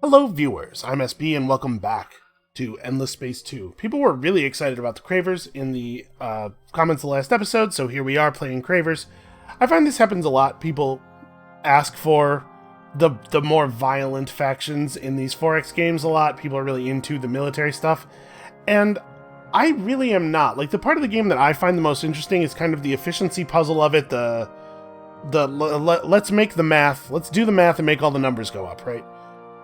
Hello viewers, I'm SB and welcome back to Endless Space 2. People were really excited about the Cravers in the comments of the last episode, so here we are playing Cravers. I find this happens a lot. People ask for the more violent factions in these 4X games a lot. People are really into the military stuff, and I really am not. Like, the part of the game that I find the most interesting is kind of the efficiency puzzle of it, let's make the math, let's do the math and make all the numbers go up, right?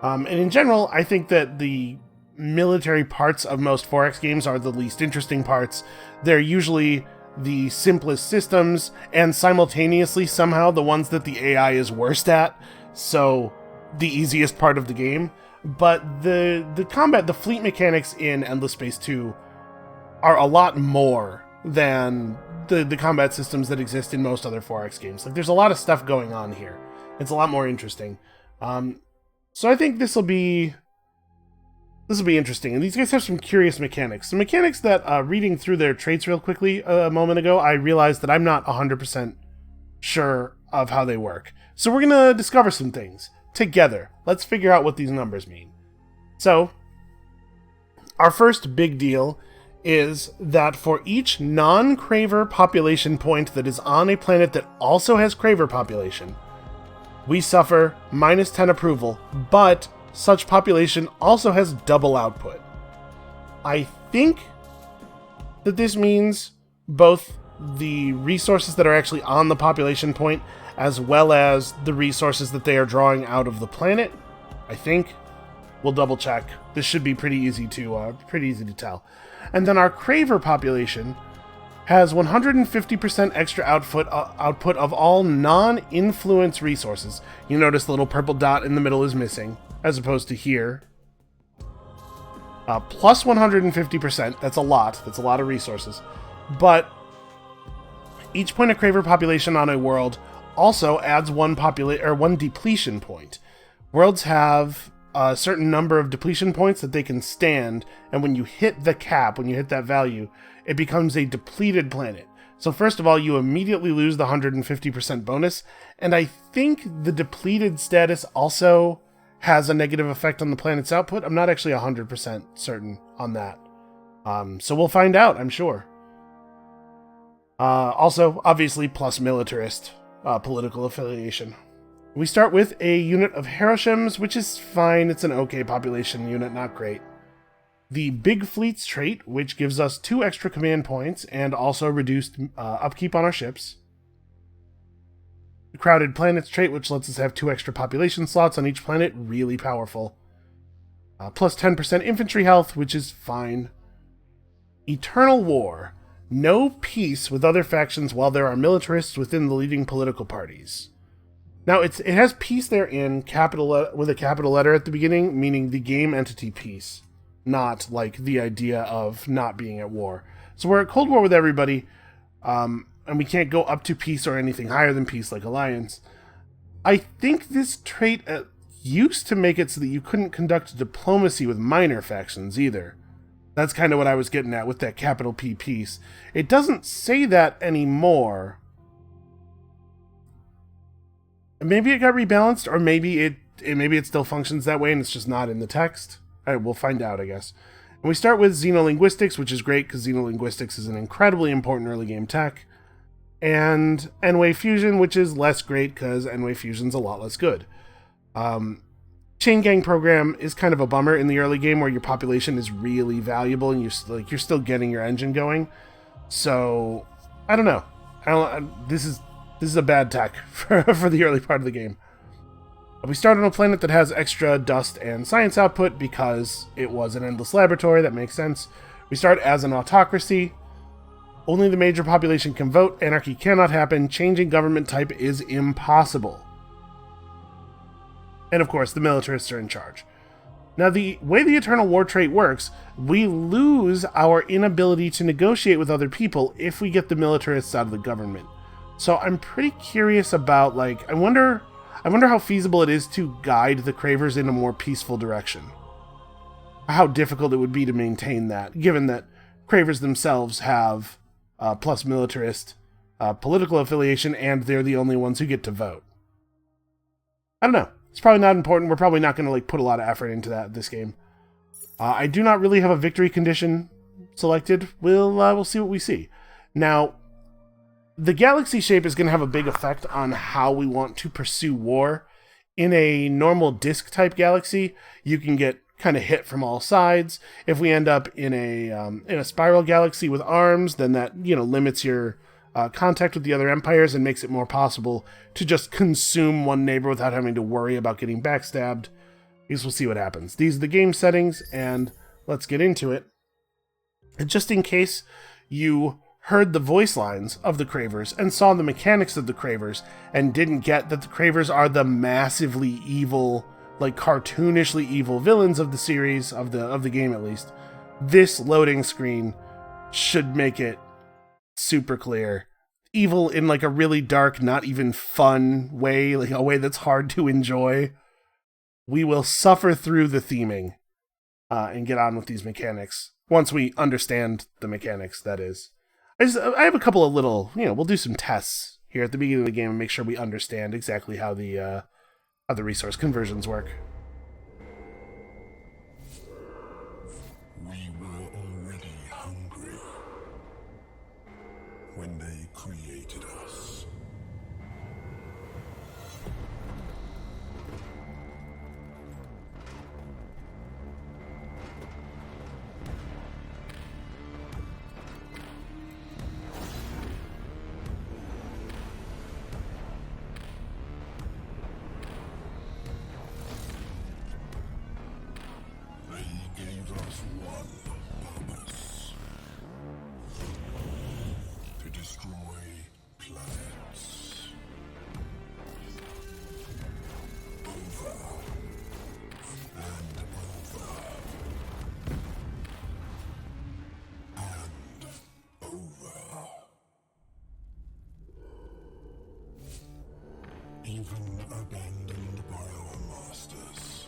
And in general, I think that the military parts of most 4X games are the least interesting parts. They're usually the simplest systems, and simultaneously, somehow, the ones that the AI is worst at, so the easiest part of the game. But the combat, the fleet mechanics in Endless Space 2 are a lot more than the combat systems that exist in most other 4X games. Like, there's a lot of stuff going on here. It's a lot more interesting. So I think this will be interesting. And these guys have some curious mechanics. Some mechanics that, reading through their traits real quickly a moment ago, I realized that I'm not 100% sure of how they work. So we're going to discover some things together. Let's figure out what these numbers mean. So, our first big deal is that for each non-Craver population point that is on a planet that also has Craver population, we suffer -10 approval, but such population also has double output. I think that this means both the resources that are actually on the population point as well as the resources that they are drawing out of the planet. I think. We'll double check. This should be pretty easy to tell. And then our Craver population has 150% extra output of all non-influence resources. You notice the little purple dot in the middle is missing, as opposed to here. Plus 150%, that's a lot. That's a lot of resources. But each point of Craver population on a world also adds one depletion point. Worlds have a certain number of depletion points that they can stand, and when you hit the cap, when you hit that value, it becomes a depleted planet. So first of all, you immediately lose the 150% bonus, and I think the depleted status also has a negative effect on the planet's output. I'm not actually 100% certain on that. So we'll find out, I'm sure. Also, obviously, plus militarist political affiliation. We start with a unit of Hiroshims, which is fine. It's an okay population unit, not great. The Big Fleets trait, which gives us 2 extra command points and also reduced upkeep on our ships. The Crowded Planets trait, which lets us have 2 extra population slots on each planet, really powerful. Plus 10% infantry health, which is fine. Eternal War. No peace with other factions while there are militarists within the leading political parties. Now, it has peace there in with a capital letter at the beginning, meaning the game entity peace, not like the idea of not being at war. So we're at Cold War with everybody, and we can't go up to peace or anything higher than peace like alliance. I think this trait used to make it so that you couldn't conduct diplomacy with minor factions either. That's kind of what I was getting at with that capital P peace. It doesn't say that anymore. Maybe it got rebalanced, or maybe it still functions that way and it's just not in the text. Alright, we'll find out, I guess. And we start with xenolinguistics, which is great because xenolinguistics is an incredibly important early game tech. And N-Wave fusion, which is less great because N-Wave fusion's a lot less good. Chain gang program is kind of a bummer in the early game where your population is really valuable and you're still getting your engine going. So I don't know. This is a bad tech for the early part of the game. We start on a planet that has extra dust and science output because it was an endless laboratory. That makes sense. We start as an autocracy. Only the major population can vote. Anarchy cannot happen. Changing government type is impossible. And of course, the militarists are in charge. Now, the way the Eternal War trait works, we lose our inability to negotiate with other people if we get the militarists out of the government. So I'm pretty curious about, I wonder how feasible it is to guide the Cravers in a more peaceful direction. How difficult it would be to maintain that, given that Cravers themselves have plus militarist political affiliation, and they're the only ones who get to vote. I don't know. It's probably not important. We're probably not going to like put a lot of effort into this game. I do not really have a victory condition selected. We'll see what we see. Now, the galaxy shape is going to have a big effect on how we want to pursue war. In a normal disk-type galaxy, you can get kind of hit from all sides. If we end up in a spiral galaxy with arms, then that limits your contact with the other empires and makes it more possible to just consume one neighbor without having to worry about getting backstabbed. I guess we'll see what happens. These are the game settings, and let's get into it. And just in case you heard the voice lines of the Cravers and saw the mechanics of the Cravers and didn't get that the Cravers are the massively evil, like cartoonishly evil villains of the series, of the game at least, this loading screen should make it super clear. Evil in like a really dark, not even fun way, like a way that's hard to enjoy. We will suffer through the theming and get on with these mechanics once we understand the mechanics, that is. I have a couple of little, we'll do some tests here at the beginning of the game and make sure we understand exactly how the resource conversions work. We were already hungry when they created us. Even abandoned by our masters,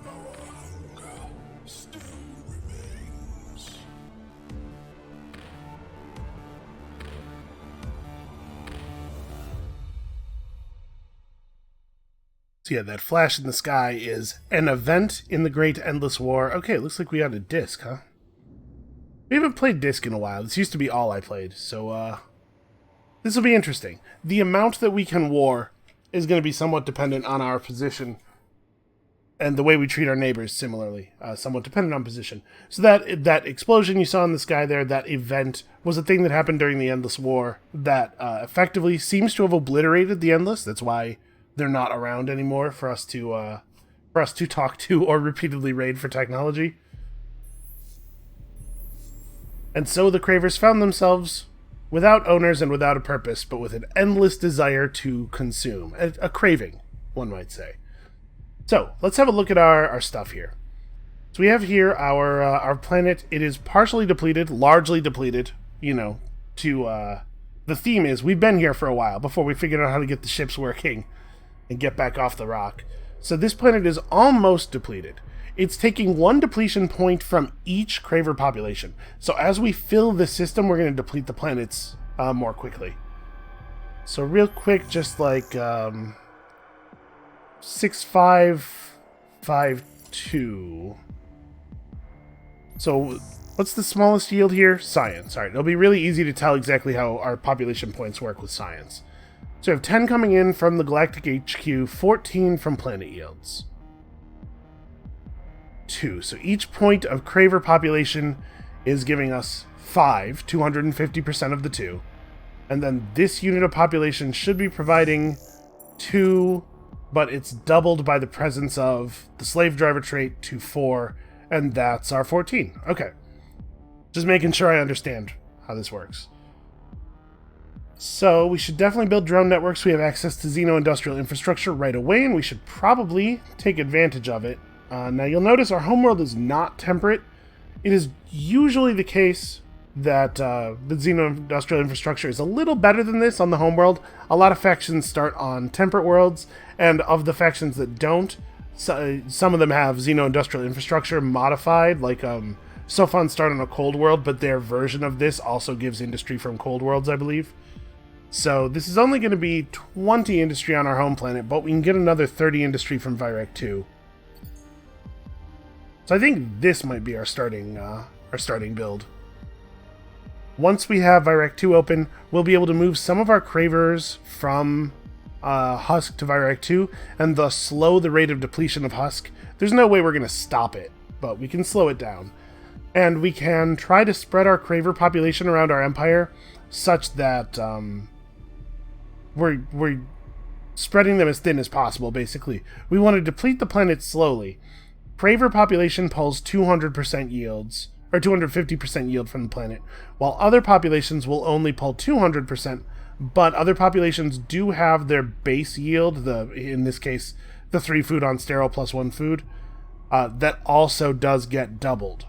our hunger still remains. So yeah, that flash in the sky is an event in the Great Endless War. Okay, it looks like we got a disc, huh? We haven't played disc in a while. This used to be all I played, so this will be interesting. The amount that we can war is going to be somewhat dependent on our position, and the way we treat our neighbors similarly, somewhat dependent on position. So that explosion you saw in the sky there, that event, was a thing that happened during the Endless War that effectively seems to have obliterated the Endless. That's why they're not around anymore for us to talk to or repeatedly raid for technology. And so the Cravers found themselves without owners and without a purpose, but with an endless desire to consume. A craving, one might say. So, let's have a look at our stuff here. So we have here our planet. It is partially depleted, largely depleted, the theme is, we've been here for a while before we figured out how to get the ships working and get back off the rock. So this planet is almost depleted. It's taking one depletion point from each Craver population. So as we fill the system, we're going to deplete the planets more quickly. So real quick, just like 6552. So what's the smallest yield here? Science. All right, it'll be really easy to tell exactly how our population points work with science. So we have 10 coming in from the Galactic HQ, 14 from planet yields. 2. So each point of Craver population is giving us 5, 250% of the 2. And then this unit of population should be providing 2, but it's doubled by the presence of the slave driver trait to 4, and that's our 14. Okay. Just making sure I understand how this works. So we should definitely build drone networks. We have access to Xeno-industrial infrastructure right away, and we should probably take advantage of it. Now you'll notice our homeworld is not temperate. It is usually the case that the Xeno-industrial infrastructure is a little better than this on the homeworld. A lot of factions start on temperate worlds, and of the factions that don't, some of them have Xeno-industrial infrastructure modified, like Sofon start on a cold world, but their version of this also gives industry from cold worlds, I believe. So this is only going to be 20 industry on our home planet, but we can get another 30 industry from Virek 2. So I think this might be our starting build. Once we have Virek 2 open, we'll be able to move some of our Cravers from Husk to Virek 2, and thus slow the rate of depletion of Husk. There's no way we're going to stop it, but we can slow it down. And we can try to spread our Craver population around our empire such that we're spreading them as thin as possible, basically. We want to deplete the planet slowly. Craver population pulls 200% yields, or 250% yield from the planet, while other populations will only pull 200%, but other populations do have their base yield, in this case, the 3 food on sterile plus 1 food, that also does get doubled.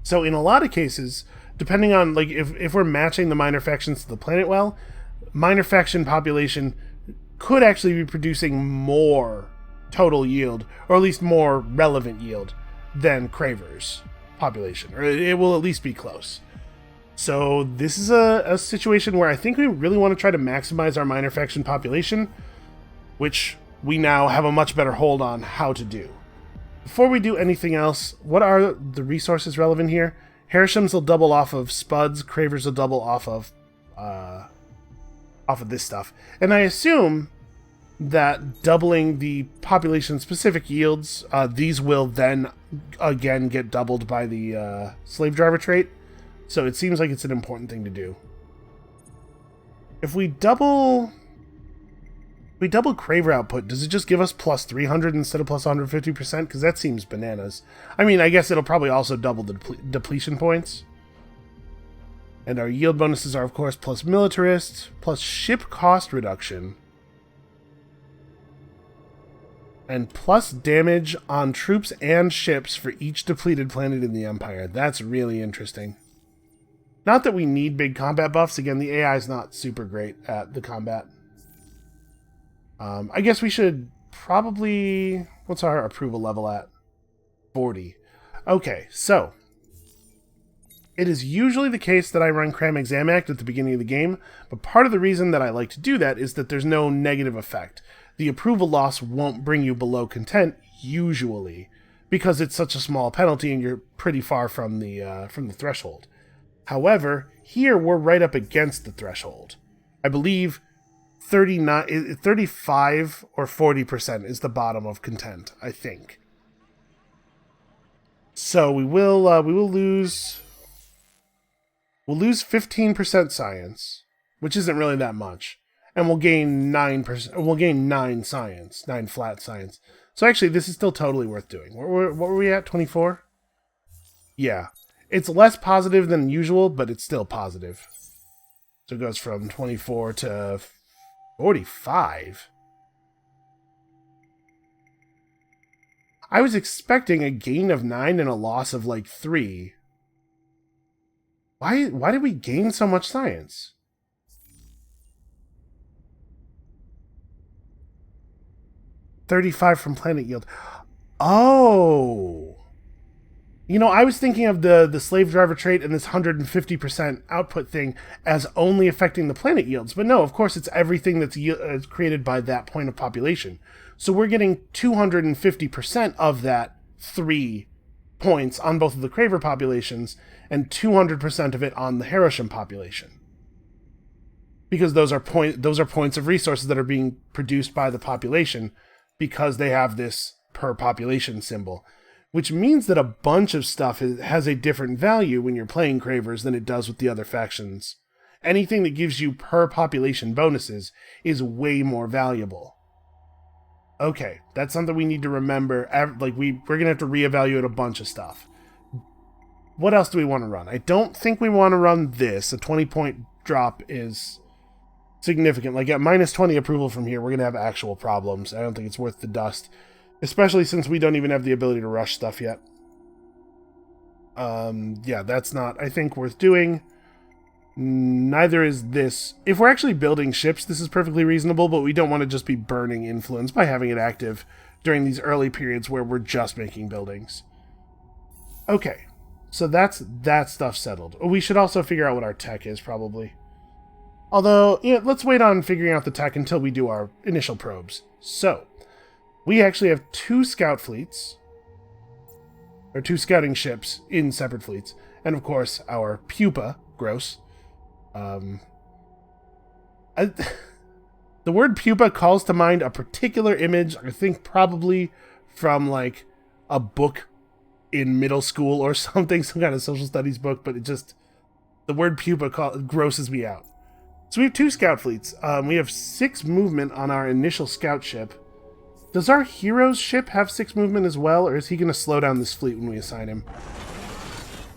So in a lot of cases, depending on, like, if we're matching the minor factions to the planet well, minor faction population could actually be producing more total yield, or at least more relevant yield, than Cravers population, or it will at least be close. So this is a situation where I think we really want to try to maximize our minor faction population, which we now have a much better hold on how to do. Before we do anything else, what are the resources relevant here? Harishams will double off of Spuds, Cravers will double off of this stuff. And I assume that doubling the population-specific yields, these will then again get doubled by the slave driver trait. So it seems like it's an important thing to do. If we double Craver output, does it just give us plus 300 instead of plus 150%? Because that seems bananas. I mean, I guess it'll probably also double the depletion points. And our yield bonuses are, of course, plus militarist, plus ship cost reduction, and plus damage on troops and ships for each depleted planet in the Empire. That's really interesting. Not that we need big combat buffs. Again, the AI is not super great at the combat. I guess we should probably... What's our approval level at? 40. Okay, so... It is usually the case that I run Cram Exam Act at the beginning of the game, but part of the reason that I like to do that is that there's no negative effect. The approval loss won't bring you below content, usually, because it's such a small penalty and you're pretty far from the threshold. However, here we're right up against the threshold. I believe 35 or 40% is the bottom of content, I think. So we will lose... We'll lose 15% science, which isn't really that much, and we'll gain 9%. We'll gain 9 science, 9 flat science. So actually, this is still totally worth doing. What were we at? 24? Yeah, it's less positive than usual, but it's still positive. So it goes from 24 to 45. I was expecting a gain of 9 and a loss of like 3. Why did we gain so much science? $35 from planet yield. Oh! You know, I was thinking of the slave driver trait and this 150% output thing as only affecting the planet yields. But no, of course, it's everything that's created by that point of population. So we're getting 250% of that 3 points on both of the Craver populations, and 200% of it on the Harisham population. Because those are points of resources that are being produced by the population because they have this per population symbol. Which means that a bunch of stuff has a different value when you're playing Cravers than it does with the other factions. Anything that gives you per population bonuses is way more valuable. Okay, that's something we need to remember. Like we're going to have to reevaluate a bunch of stuff. What else do we want to run? I don't think we want to run this. A 20-point drop is significant. Like at minus 20 approval from here, we're going to have actual problems. I don't think it's worth the dust. Especially since we don't even have the ability to rush stuff yet. Yeah, that's not, I think, worth doing. Neither is this. If we're actually building ships, this is perfectly reasonable, but we don't want to just be burning influence by having it active during these early periods where we're just making buildings. Okay, so that's that stuff settled. We should also figure out what our tech is, probably. Although, yeah, let's wait on figuring out the tech until we do our initial probes. So, we actually have 2 scout fleets, or 2 scouting ships in separate fleets, and of course our pupa, gross. The word pupa calls to mind a particular image, I think probably from like a book in middle school or something, some kind of social studies book, but the word pupa grosses me out. So we have 2 scout fleets. We have 6 movement on our initial scout ship. Does our hero's ship have 6 movement as well, or is he going to slow down this fleet when we assign him?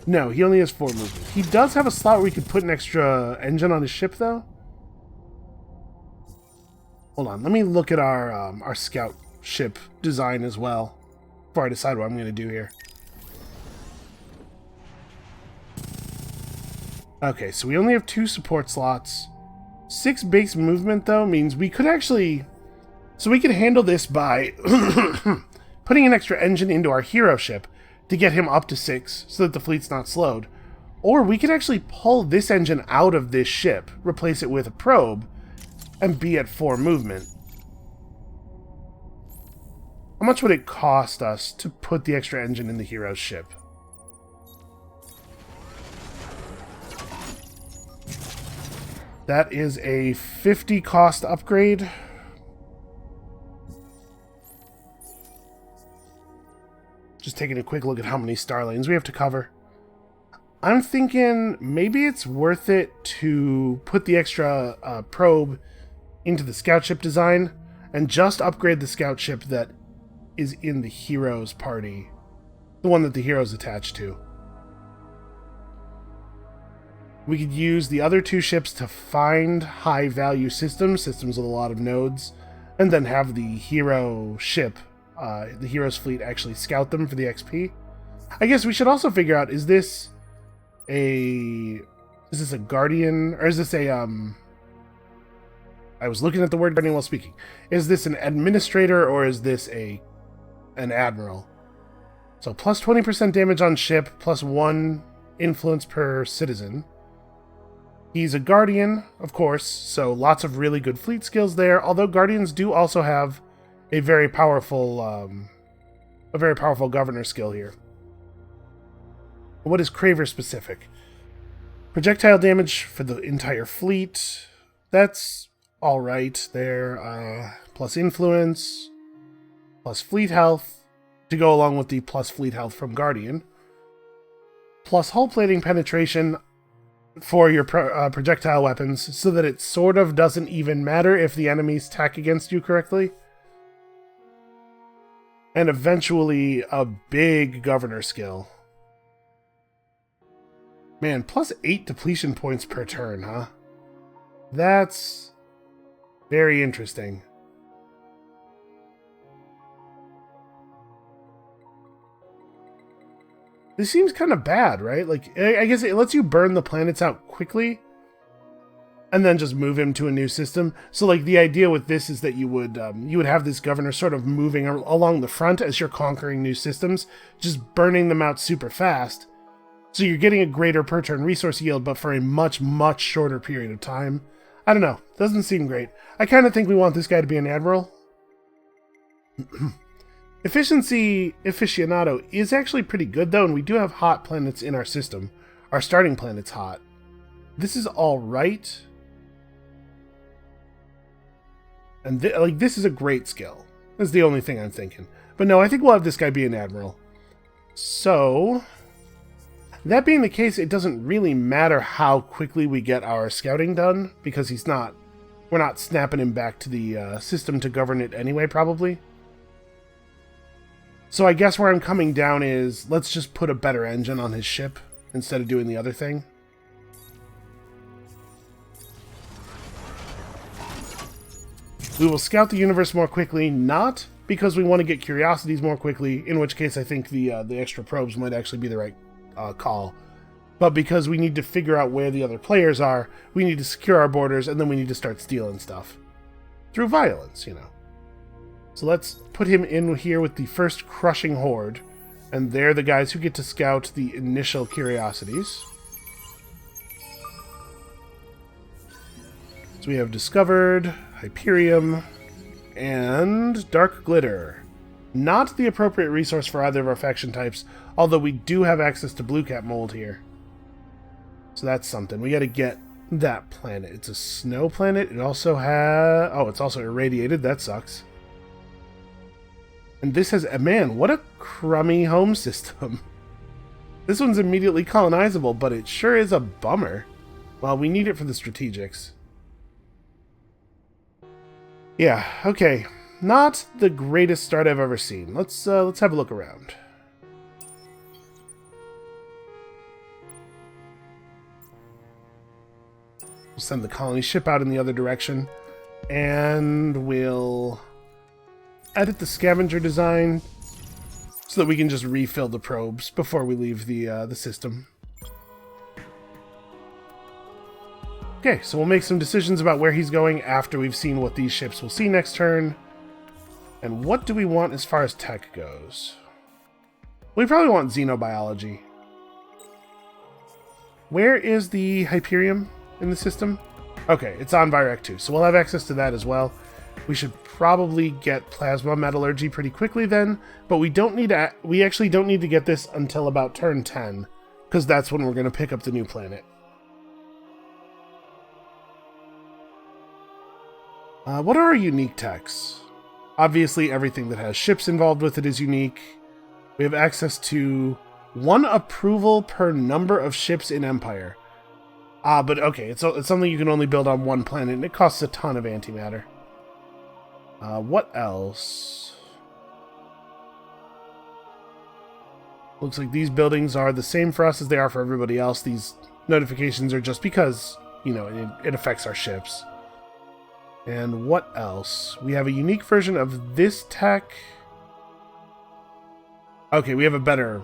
No, he only has 4 movement. He does have a slot where we could put an extra engine on his ship, though. Hold on, let me look at our scout ship design as well before I decide what I'm going to do here. Okay, so we only have 2 support slots. 6 base movement, though, means we could actually... So we could handle this by putting an extra engine into our hero ship to get him up to 6 so that the fleet's not slowed. Or we could actually pull this engine out of this ship, replace it with a probe, and be at 4 movement. How much would it cost us to put the extra engine in the hero's ship? That is a 50 cost upgrade. Just taking a quick look at how many star lanes we have to cover. I'm thinking maybe it's worth it to put the extra probe into the scout ship design and just upgrade the scout ship that is in the hero's party. The one that the hero's attached to. We could use the other 2 ships to find high-value systems with a lot of nodes, and then have the hero ship, the hero's fleet, actually scout them for the XP. I guess we should also figure out, is this a guardian, or is this a, I was looking at the word guardian while speaking. Is this an administrator, or is this an admiral? So plus 20% damage on ship, plus 1 influence per citizen. He's a guardian, of course, so lots of really good fleet skills there, although guardians do also have a very powerful governor skill here. What is Cravers specific? Projectile damage for the entire fleet. That's alright there. Plus influence, plus fleet health, to go along with the plus fleet health from Guardian. Plus hull plating penetration for your projectile weapons, so that it sort of doesn't even matter if the enemies tack against you correctly. And eventually a big governor skill. Man, plus 8 depletion points per turn, huh? That's very interesting. This seems kind of bad, right? Like, I guess it lets you burn the planets out quickly and then just move him to a new system. So, like, the idea with this is that you would have this governor sort of moving along the front as you're conquering new systems, just burning them out super fast. So you're getting a greater per turn resource yield, but for a much, much shorter period of time. I don't know. Doesn't seem great. I kind of think we want this guy to be an admiral. Efficiency aficionado is actually pretty good, though, and we do have hot planets in our system. Our starting planet's hot. This is alright. And this is a great skill. That's the only thing I'm thinking. But no, I think we'll have this guy be an admiral. So, that being the case, it doesn't really matter how quickly we get our scouting done, because we're not snapping him back to the system to govern it anyway, probably. So I guess where I'm coming down is, let's just put a better engine on his ship instead of doing the other thing. We will scout the universe more quickly, not because we want to get curiosities more quickly, in which case I think the extra probes might actually be the right call, but because we need to figure out where the other players are, we need to secure our borders, and then we need to start stealing stuff. Through violence, you know. So let's put him in here with the first crushing horde, and they're the guys who get to scout the initial curiosities. So we have Discovered, Hyperium, and Dark Glitter. Not the appropriate resource for either of our faction types, although we do have access to Blue Cap Mold here. So that's something. We gotta get that planet. It's a snow planet. It also has... Oh, it's also irradiated. That sucks. And this has... Man, what a crummy home system. This one's immediately colonizable, but it sure is a bummer. Well, we need it for the strategics. Yeah, okay. Not the greatest start I've ever seen. Let's have a look around. We'll send the colony ship out in the other direction, and we'll edit the scavenger design so that we can just refill the probes before we leave the system. Okay, so we'll make some decisions about where he's going after we've seen what these ships will see next turn. And what do we want as far as tech goes? We probably want xenobiology. Where is the Hyperium in the system? Okay, it's on Virek 2, so we'll have access to that as well. We should probably get plasma metallurgy pretty quickly then, but we actually don't need to get this until about turn 10, because that's when we're going to pick up the new planet. What are our unique techs? Obviously, everything that has ships involved with it is unique. We have access to 1 approval per number of ships in Empire. But okay, it's something you can only build on 1 planet, and it costs a ton of antimatter. What else? Looks like these buildings are the same for us as they are for everybody else. These notifications are just because, you know, it affects our ships. And what else? We have a unique version of this tech. Okay, we have a better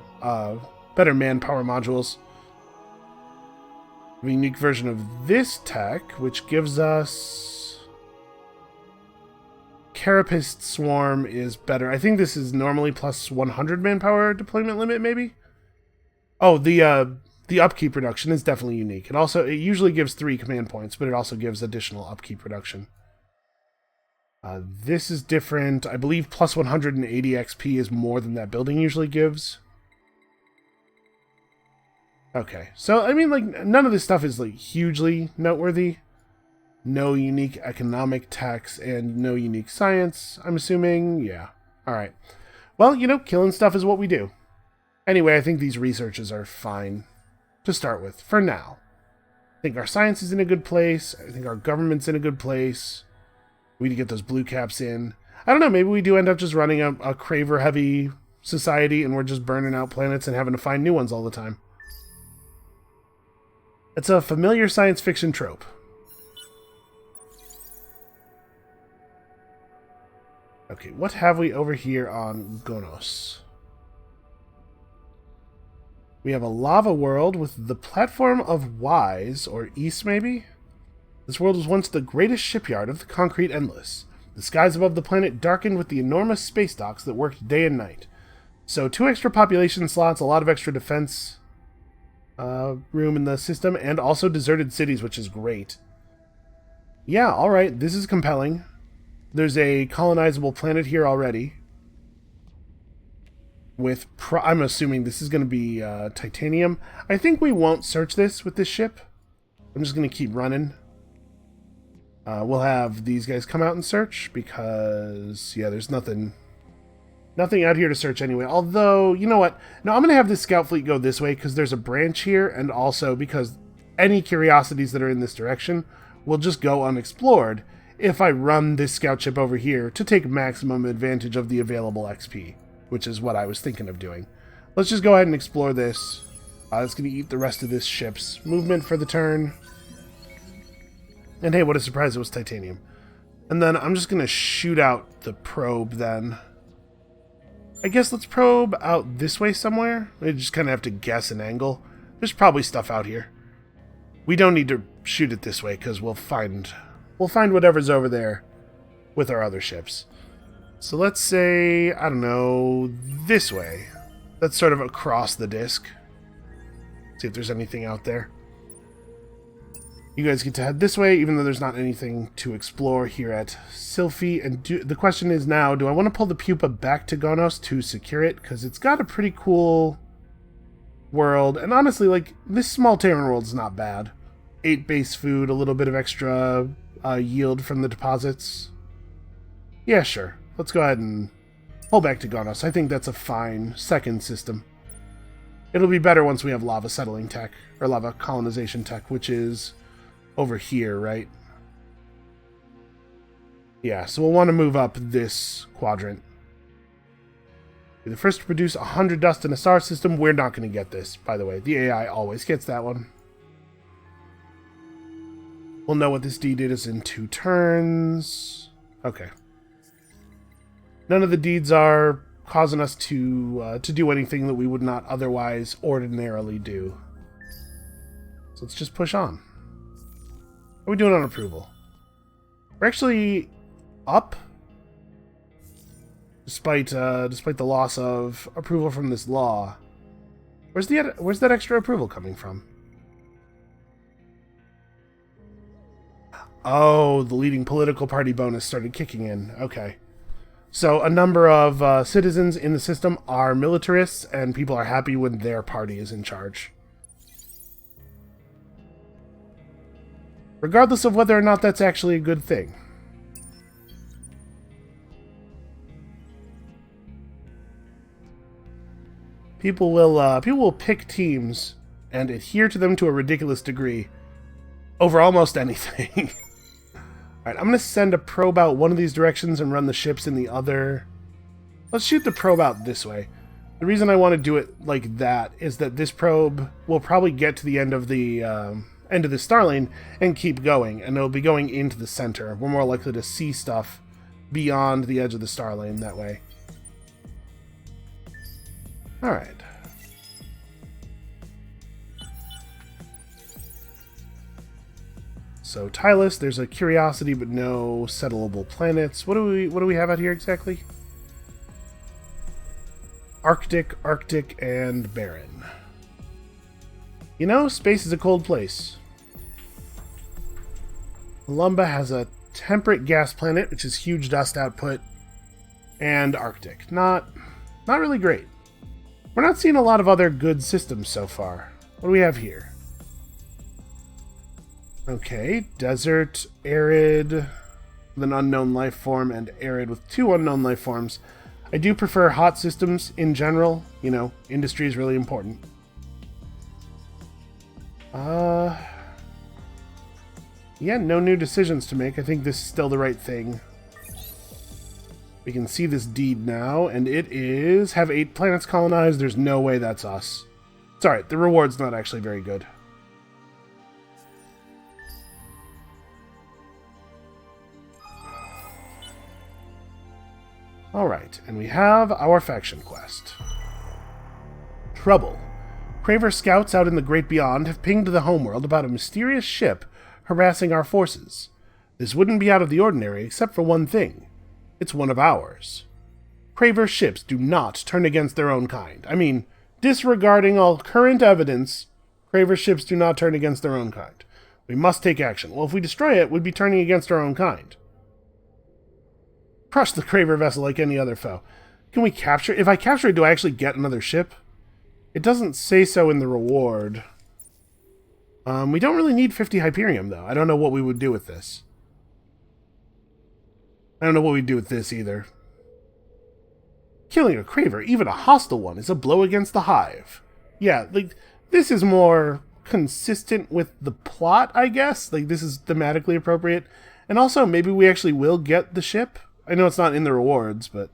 manpower modules. A unique version of this tech, which gives us... Carapace Swarm is better. I think this is normally plus 100 manpower deployment limit, maybe? Oh, the upkeep reduction is definitely unique. It usually gives 3 command points, but it also gives additional upkeep reduction. This is different. I believe plus 180 XP is more than that building usually gives. Okay, so, I mean, like, none of this stuff is, like, hugely noteworthy. No unique economic tax and no unique science, I'm assuming. Yeah. Alright. Well, you know, killing stuff is what we do. Anyway, I think these researches are fine to start with, for now. I think our science is in a good place. I think our government's in a good place. We need to get those blue caps in. I don't know, maybe we do end up just running a Craver-heavy society and we're just burning out planets and having to find new ones all the time. It's a familiar science fiction trope. Okay, what have we over here on Gonos? We have a lava world with the platform of Wise, or East maybe? This world was once the greatest shipyard of the concrete endless. The skies above the planet darkened with the enormous space docks that worked day and night. So 2 extra population slots, a lot of extra defense room in the system, and also deserted cities, which is great. Yeah, alright, this is compelling. There's a colonizable planet here already. With, I'm assuming this is going to be titanium. I think we won't search this with this ship. I'm just going to keep running. We'll have these guys come out and search because, yeah, there's nothing out here to search anyway. Although, you know what? No, I'm going to have this scout fleet go this way because there's a branch here, and also because any curiosities that are in this direction will just go unexplored if I run this scout ship over here to take maximum advantage of the available XP, which is what I was thinking of doing. Let's just go ahead and explore this. It's going to eat the rest of this ship's movement for the turn. And hey, what a surprise, it was titanium. And then I'm just going to shoot out the probe then. I guess let's probe out this way somewhere. We just kind of have to guess an angle. There's probably stuff out here. We don't need to shoot it this way because we'll find whatever's over there with our other ships. So let's say, I don't know, this way. That's sort of across the disk. See if there's anything out there. You guys get to head this way, even though there's not anything to explore here at Sylphy. And the question is now, do I want to pull the pupa back to Gonos to secure it? Because it's got a pretty cool world. And honestly, like, this small tavern world's not bad. 8 base food, a little bit of extra yield from the deposits. Yeah, sure. Let's go ahead and pull back to Gonos. I think that's a fine second system. It'll be better once we have lava settling tech, or lava colonization tech, which is over here, right? Yeah, so we'll want to move up this quadrant. Be the first to produce 100 dust in a star system. We're not going to get this, by the way. The AI always gets that one. We'll know what this deed is in 2 turns. Okay. None of the deeds are causing us to do anything that we would not otherwise ordinarily do. So let's just push on. How are we doing on approval? We're actually up, despite the loss of approval from this law. Where's that extra approval coming from? Oh, the leading political party bonus started kicking in. Okay. So a number of citizens in the system are militarists, and people are happy when their party is in charge. Regardless of whether or not that's actually a good thing. People will pick teams and adhere to them to a ridiculous degree over almost anything. Alright, I'm going to send a probe out one of these directions and run the ships in the other. Let's shoot the probe out this way. The reason I want to do it like that is that this probe will probably get to the end of the star lane and keep going, and it'll be going into the center. We're more likely to see stuff beyond the edge of the star lane that way. Alright. So Tylus, there's a curiosity but no settleable planets. What do we have out here exactly? Arctic, and barren. You know, space is a cold place. Lumba has a temperate gas planet, which is huge dust output, and Arctic. Not really great. We're not seeing a lot of other good systems so far. What do we have here? Okay, desert, arid, with an unknown life form, and arid with 2 unknown life forms. I do prefer hot systems in general. You know, industry is really important. Yeah, no new decisions to make. I think this is still the right thing. We can see this deed now, and it is have 8 planets colonized. There's no way that's us. It's alright, the reward's not actually very good. Alright, and we have our faction quest. Trouble. Cravers scouts out in the great beyond have pinged the homeworld about a mysterious ship harassing our forces. This wouldn't be out of the ordinary except for one thing. It's one of ours. Cravers ships do not turn against their own kind. I mean, disregarding all current evidence, Cravers ships do not turn against their own kind. We must take action. Well, if we destroy it, we'd be turning against our own kind. Crush the Craver vessel like any other foe. Can we capture? If I capture it, do I actually get another ship? It doesn't say so in the reward. We don't really need 50 Hyperium, though. I don't know what we would do with this. I don't know what we'd do with this, either. Killing a Craver, even a hostile one, is a blow against the Hive. Yeah, like, this is more consistent with the plot, I guess. Like, this is thematically appropriate. And also, maybe we actually will get the ship. I know it's not in the rewards, but...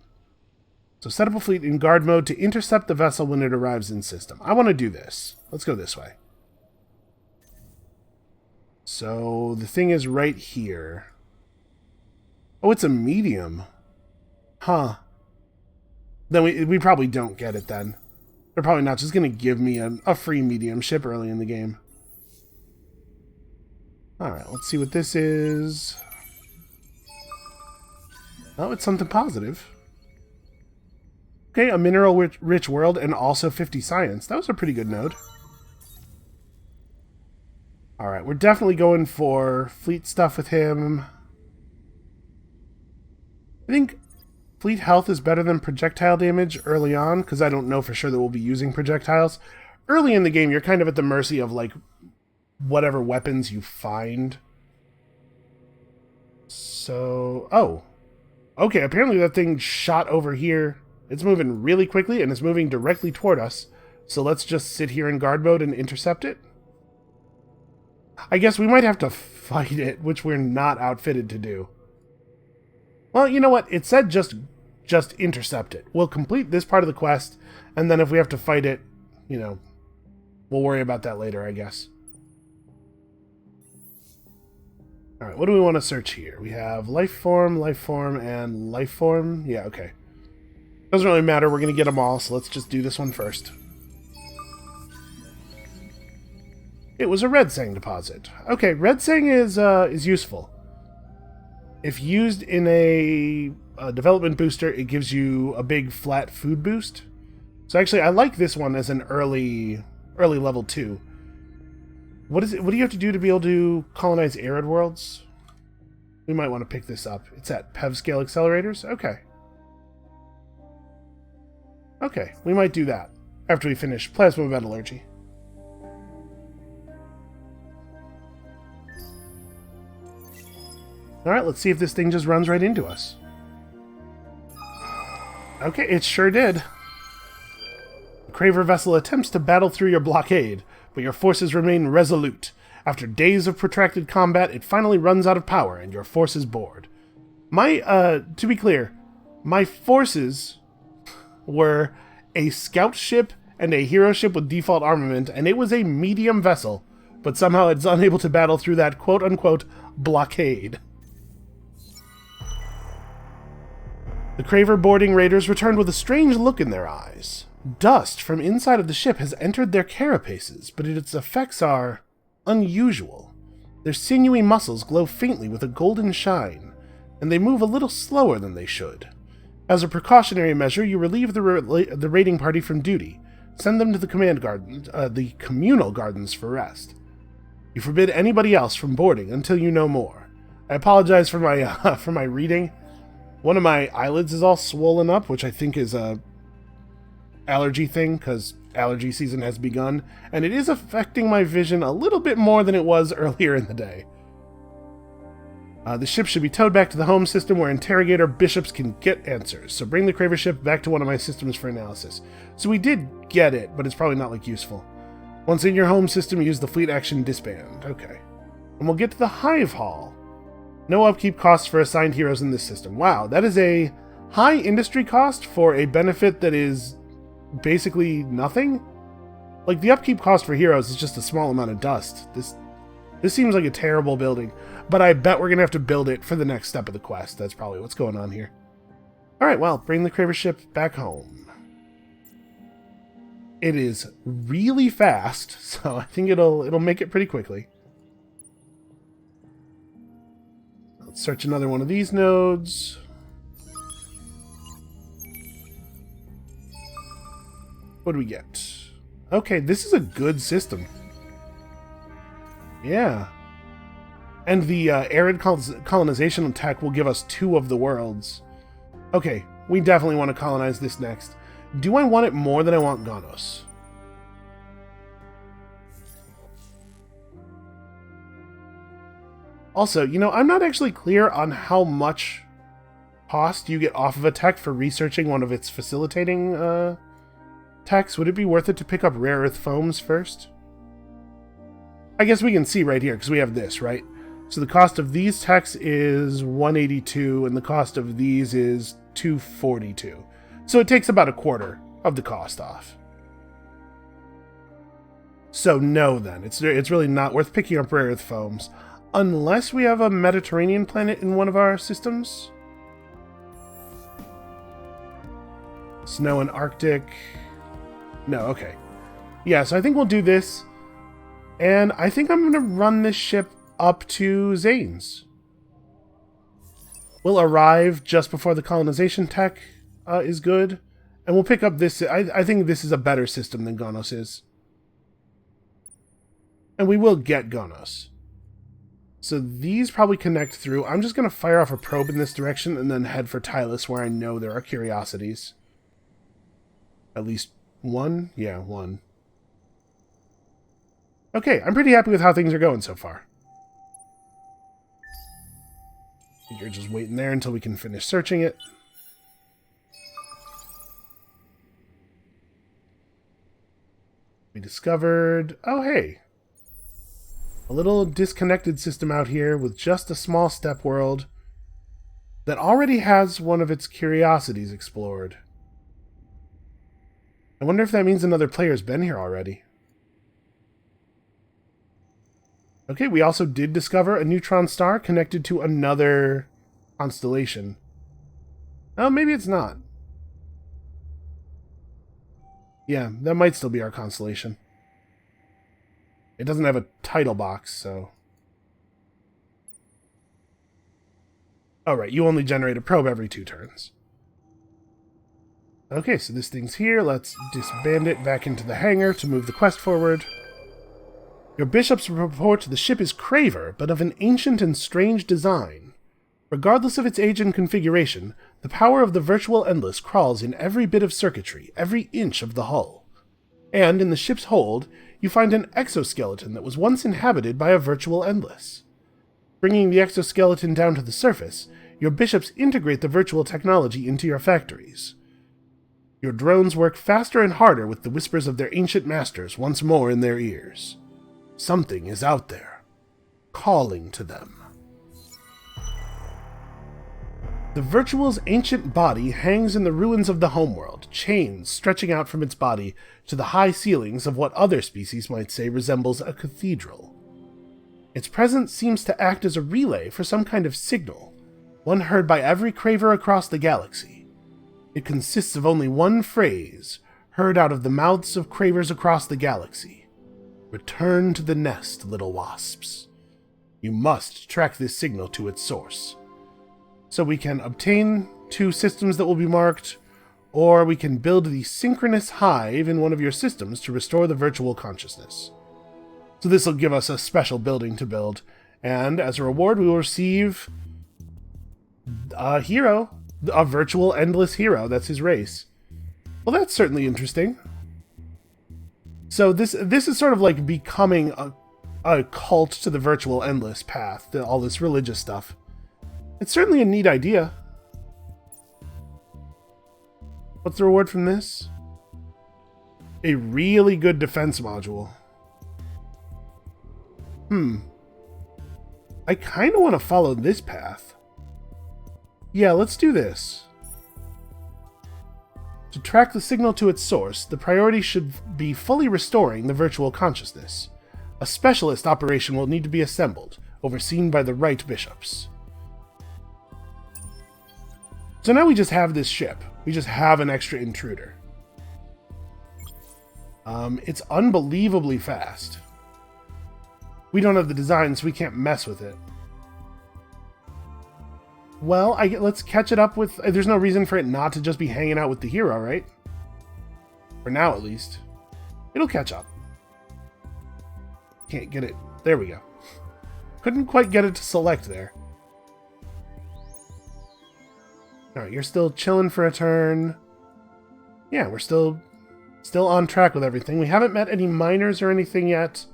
So set up a fleet in guard mode to intercept the vessel when it arrives in system. I want to do this. Let's go this way. So the thing is right here. Oh, it's a medium. Huh. Then we probably don't get it then. They're probably not just going to give me a free medium ship early in the game. Alright, let's see what this is. Oh, it's something positive. Okay, a mineral-rich world and also 50 science. That was a pretty good node. Alright, we're definitely going for fleet stuff with him. I think fleet health is better than projectile damage early on, because I don't know for sure that we'll be using projectiles. Early in the game, you're kind of at the mercy of, like, whatever weapons you find. So... oh. Okay, apparently that thing shot over here. It's moving really quickly, and it's moving directly toward us. So let's just sit here in guard mode and intercept it. I guess we might have to fight it, which we're not outfitted to do. Well, you know what? It said just intercept it. We'll complete this part of the quest, and then if we have to fight it, you know, we'll worry about that later, I guess. Alright, what do we want to search here? We have life form, and life form. Yeah, okay. Doesn't really matter, we're going to get them all, so let's just do this one first. It was a red sang deposit. Okay, red sang is useful. If used in a development booster, it gives you a big flat food boost. So actually, I like this one as an early level 2. What is it? What do you have to do to be able to colonize arid worlds? We might want to pick this up. It's at PEV scale accelerators. Okay. Okay, we might do that after we finish plasma metallurgy. Alright, let's see if this thing just runs right into us. Okay, it sure did. The Craver vessel attempts to battle through your blockade, but your forces remain resolute. After days of protracted combat, it finally runs out of power, and your force is bored. To be clear, my forces were a scout ship and a hero ship with default armament, and it was a medium vessel, but somehow it's unable to battle through that quote-unquote blockade. The Craver boarding raiders returned with a strange look in their eyes. Dust from inside of the ship has entered their carapaces, but its effects are unusual. Their sinewy muscles glow faintly with a golden shine, and they move a little slower than they should. As a precautionary measure, you relieve the raiding party from duty, send them to the the communal gardens for rest. You forbid anybody else from boarding until you know more. I apologize for my reading. One of my eyelids is all swollen up, which I think is a allergy thing, because allergy season has begun, and it is affecting my vision a little bit more than it was earlier in the day. The ship should be towed back to the home system where interrogator bishops can get answers, so bring the Craver ship back to one of my systems for analysis. So we did get it, but it's probably not, like, useful. Once in your home system, use the fleet action disband. Okay. And we'll get to the Hive Hall. No upkeep costs for assigned heroes in this system. Wow, that is a high industry cost for a benefit that is basically nothing? Like, the upkeep cost for heroes is just a small amount of dust. This seems like a terrible building, but I bet we're going to have to build it for the next step of the quest. That's probably what's going on here. Alright, well, bring the Craver ship back home. It is really fast, so I think it'll make it pretty quickly. Let's search another one of these nodes. What do we get? Okay, this is a good system. Yeah. And the arid colonization tech will give us 2 of the worlds. Okay, we definitely want to colonize this next. Do I want it more than I want Ganos? Also, you know, I'm not actually clear on how much cost you get off of a tech for researching one of its facilitating techs. Would it be worth it to pick up rare earth foams first? I guess we can see right here, because we have this, right? So the cost of these techs is 182, and the cost of these is 242. So it takes about a quarter of the cost off. So no, then. It's really not worth picking up rare earth foams. Unless we have a Mediterranean planet in one of our systems. Snow and Arctic. No, okay. Yeah, so I think we'll do this. And I think I'm going to run this ship up to Zane's. We'll arrive just before the colonization tech is good. And we'll pick up this. I think this is a better system than Ganos is. And we will get Gonos. So these probably connect through. I'm just going to fire off a probe in this direction and then head for Tylus, where I know there are curiosities. At least one? Yeah, one. Okay, I'm pretty happy with how things are going so far. You're just waiting there until we can finish searching it. We discovered... Oh, hey. A little disconnected system out here with just a small step world that already has one of its curiosities explored. I wonder if that means another player's been here already. Okay, we also did discover a neutron star connected to another constellation. Oh, maybe it's not. Yeah, that might still be our constellation. It doesn't have a title box, so... Oh, right, you only generate a probe every 2 turns. Okay, so this thing's here. Let's disband it back into the hangar to move the quest forward. Your bishops report the ship is Craver, but of an ancient and strange design. Regardless of its age and configuration, the power of the virtual endless crawls in every bit of circuitry, every inch of the hull. And in the ship's hold, you find an exoskeleton that was once inhabited by a virtual endless. Bringing the exoskeleton down to the surface, your bishops integrate the virtual technology into your factories. Your drones work faster and harder with the whispers of their ancient masters once more in their ears. Something is out there, calling to them. The virtual's ancient body hangs in the ruins of the homeworld, chains stretching out from its body to the high ceilings of what other species might say resembles a cathedral. Its presence seems to act as a relay for some kind of signal, one heard by every Craver across the galaxy. It consists of only one phrase, heard out of the mouths of Cravers across the galaxy. Return to the nest, little wasps. You must track this signal to its source. So we can obtain 2 systems that will be marked, or we can build the synchronous hive in one of your systems to restore the virtual consciousness. So this will give us a special building to build, and as a reward we will receive a hero, a virtual endless hero. That's his race. Well, that's certainly interesting. So this is sort of like becoming a cult to the virtual endless path, all this religious stuff. It's certainly a neat idea. What's the reward from this? A really good defense module. I kind of want to follow this path. Yeah, let's do this. To track the signal to its source, the priority should be fully restoring the virtual consciousness. A specialist operation will need to be assembled, overseen by the right bishops. So now we just have this ship. We just have an extra intruder. It's unbelievably fast. We don't have the design, so we can't mess with it. Well, let's catch it up with... There's no reason for it not to just be hanging out with the hero, right? For now, at least. It'll catch up. Can't get it. There we go. Couldn't quite get it to select there. Alright, you're still chilling for a turn. Yeah, we're still on track with everything. We haven't met any miners or anything yet.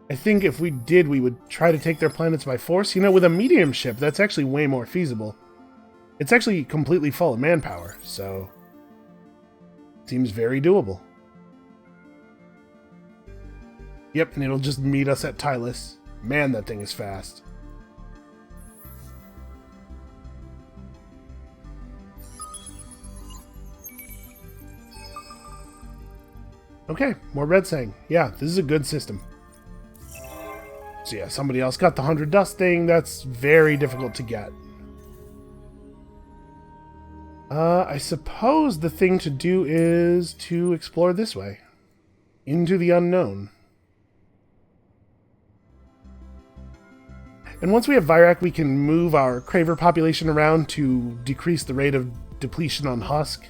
I think if we did, we would try to take their planets by force. You know, with a medium ship, that's actually way more feasible. It's actually completely full of manpower, so... Seems very doable. Yep, and it'll just meet us at Tylus. Man, that thing is fast. Okay, more red saying. Yeah, this is a good system. So yeah, somebody else got the 100 dust thing. That's very difficult to get. I suppose the thing to do is to explore this way. Into the unknown. And once we have Virak, we can move our Craver population around to decrease the rate of depletion on Husk.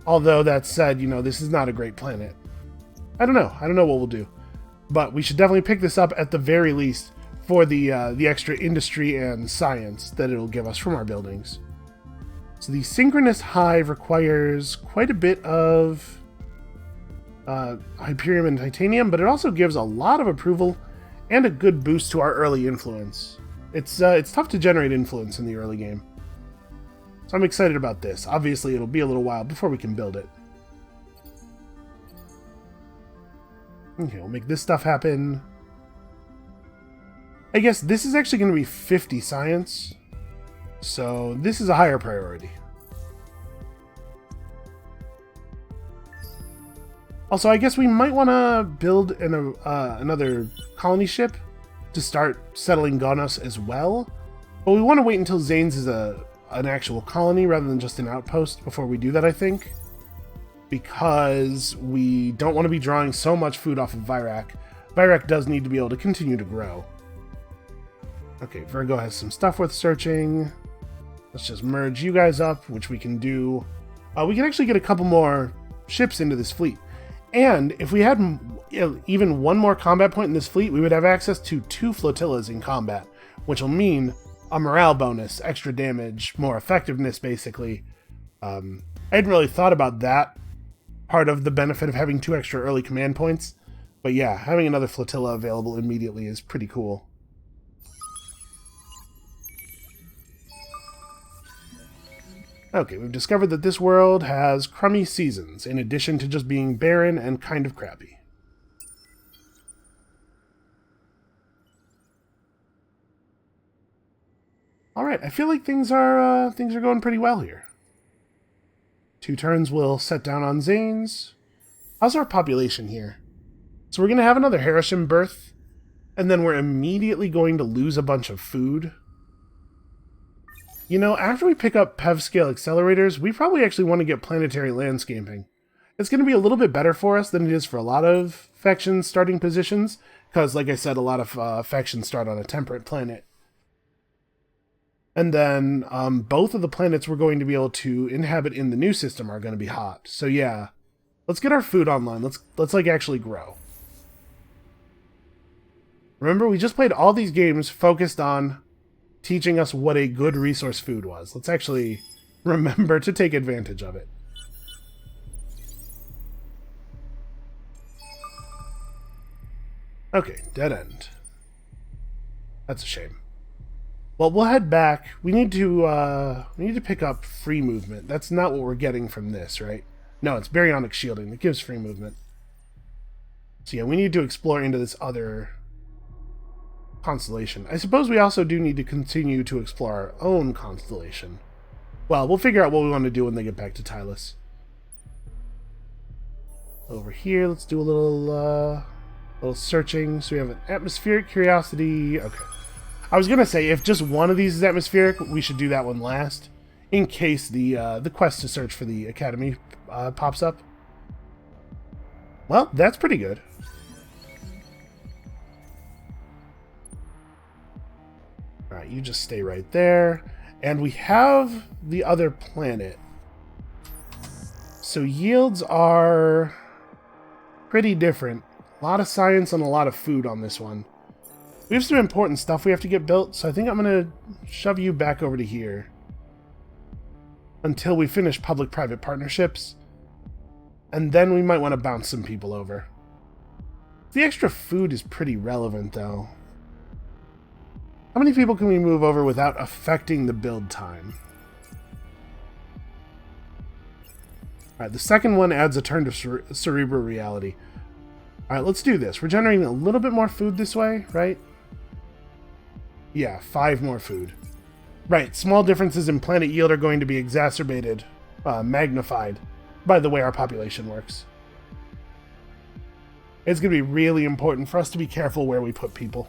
Although, that said, you know, this is not a great planet. I don't know what we'll do. But we should definitely pick this up at the very least for the extra industry and science that it'll give us from our buildings. So the synchronous hive requires quite a bit of Hyperium and Titanium, but it also gives a lot of approval and a good boost to our early influence. It's tough to generate influence in the early game. So I'm excited about this. Obviously, it'll be a little while before we can build it. Okay, we'll make this stuff happen. I guess this is actually going to be 50 science. So this is a higher priority. Also, I guess we might want to build another colony ship to start settling Gonos as well. But we want to wait until Zane's is an actual colony rather than just an outpost before we do that, I think. Because we don't want to be drawing so much food off of Virak. Virak does need to be able to continue to grow. Okay, Virgo has some stuff worth searching. Let's just merge you guys up, which we can do. We can actually get a couple more ships into this fleet. And if we had even one more combat point in this fleet, we would have access to 2 flotillas in combat, which will mean a morale bonus, extra damage, more effectiveness, basically. I hadn't really thought about that part of the benefit of having 2 extra early command points. But yeah, having another flotilla available immediately is pretty cool. Okay, we've discovered that this world has crummy seasons, in addition to just being barren and kind of crappy. Alright, I feel like things are going pretty well here. 2 turns will set down on Zane's. How's our population here? So we're going to have another Harisham birth, and then we're immediately going to lose a bunch of food. You know, after we pick up PEV scale accelerators, we probably actually want to get planetary landscaping. It's going to be a little bit better for us than it is for a lot of factions starting positions, because, like I said, a lot of factions start on a temperate planet. And then both of the planets we're going to be able to inhabit in the new system are going to be hot. So yeah, let's get our food online. Let's like actually grow. Remember, we just played all these games focused on teaching us what a good resource food was. Let's actually remember to take advantage of it. Okay, dead end. That's a shame. Well, we'll head back. We need to pick up free movement. That's not what we're getting from this, right? No, it's baryonic shielding that gives free movement. So yeah, we need to explore into this other constellation. I suppose we also do need to continue to explore our own constellation. Well, we'll figure out what we want to do when they get back to Tylus. Over here, let's do a little searching. So we have an atmospheric curiosity. Okay. I was gonna say, if just one of these is atmospheric, we should do that one last, in case the quest to search for the academy pops up. Well, that's pretty good. Alright, you just stay right there. And we have the other planet. So yields are pretty different. A lot of science and a lot of food on this one. We have some important stuff we have to get built, so I think I'm going to shove you back over to here until we finish public-private partnerships, and then we might want to bounce some people over. The extra food is pretty relevant, though. How many people can we move over without affecting the build time? Alright, the second one adds a turn to Cerebral Reality. Alright, let's do this. We're generating a little bit more food this way, right? Yeah, 5 more food. Right, small differences in planet yield are going to be exacerbated, magnified, by the way our population works. It's going to be really important for us to be careful where we put people.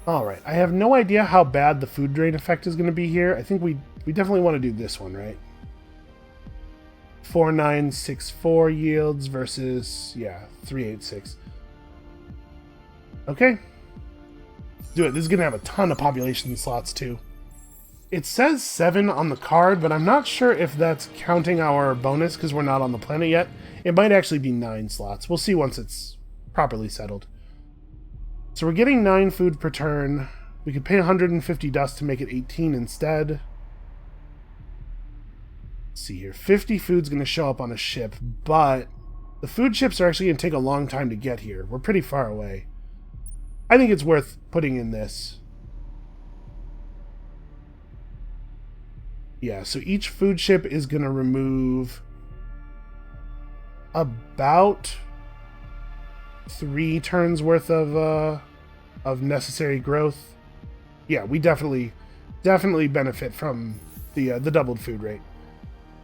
Alright, I have no idea how bad the food drain effect is going to be here. I think we definitely want to do this one, right? 4964 yields versus, yeah, 386. Okay. Let's do it. This is going to have a ton of population slots, too. It says 7 on the card, but I'm not sure if that's counting our bonus because we're not on the planet yet. It might actually be 9 slots. We'll see once it's properly settled. So we're getting 9 food per turn. We could pay 150 dust to make it 18 instead. Let's see here. 50 food's going to show up on a ship, but the food ships are actually going to take a long time to get here. We're pretty far away. I think it's worth putting in this. Yeah, so each food ship is going to remove about 3 turns worth of necessary growth. Yeah, we definitely benefit from the doubled food rate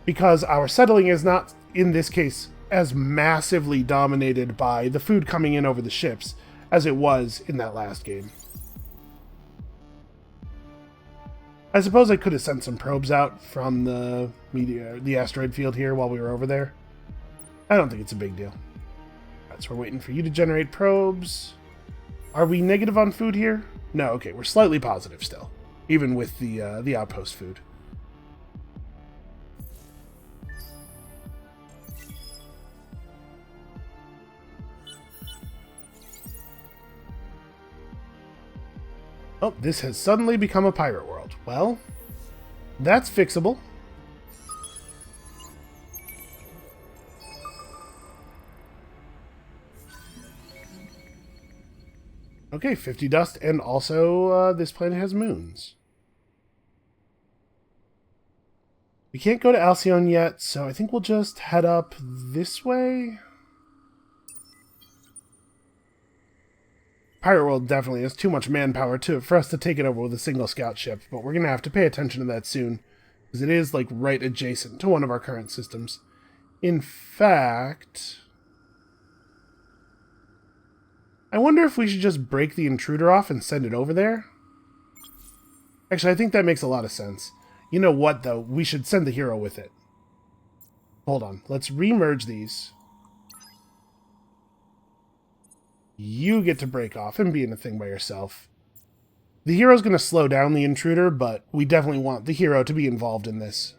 because our settling is not, in this case, as massively dominated by the food coming in over the ships as it was in that last game. I suppose I could have sent some probes out from the asteroid field here while we were over there. I don't think it's a big deal. Alright, so we're waiting for you to generate probes. Are we negative on food here? No, okay, we're slightly positive still, even with the outpost food. Oh, this has suddenly become a pirate world. Well, that's fixable. Okay, 50 dust, and also this planet has moons. We can't go to Alcyone yet, so I think we'll just head up this way. Pirate World definitely has too much manpower to it for us to take it over with a single scout ship, but we're going to have to pay attention to that soon, because it is, like, right adjacent to one of our current systems. In fact, I wonder if we should just break the intruder off and send it over there? Actually, I think that makes a lot of sense. You know what, though? We should send the hero with it. Hold on. Let's remerge these. You get to break off and be in a thing by yourself. The hero's going to slow down the intruder, but we definitely want the hero to be involved in this.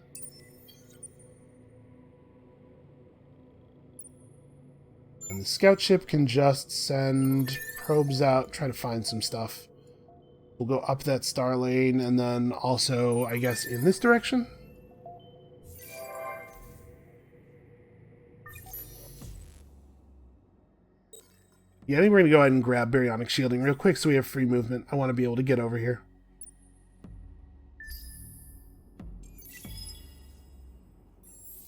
And the scout ship can just send probes out, try to find some stuff. We'll go up that star lane, and then also, I guess, in this direction? Yeah, I think we're going to go ahead and grab baryonic shielding real quick so we have free movement. I want to be able to get over here.